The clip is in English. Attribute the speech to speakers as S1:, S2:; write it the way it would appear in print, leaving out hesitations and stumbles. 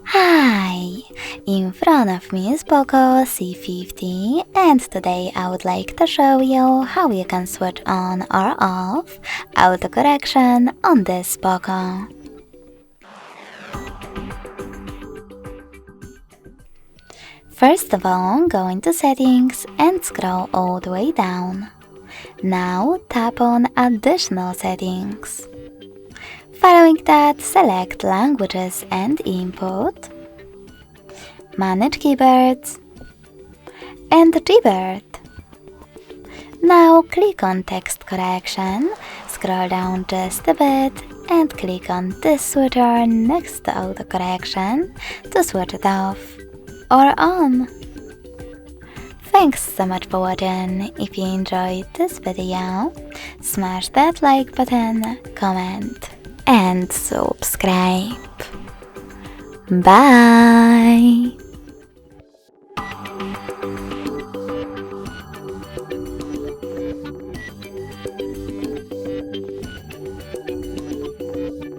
S1: Hi! In front of me is POCO C50 and today I would like to show you how you can switch on or off autocorrection on this POCO. First of all, go into Settings and scroll all the way down. Now tap on Additional Settings. Following that, select Languages and Input, Manage Keyboards, and Rebirth. Now click on Text Correction, scroll down just a bit, and click on this switcher next to Autocorrection to switch it off or on. Thanks so much for watching. If you enjoyed this video, smash that like button, comment, and subscribe. Bye!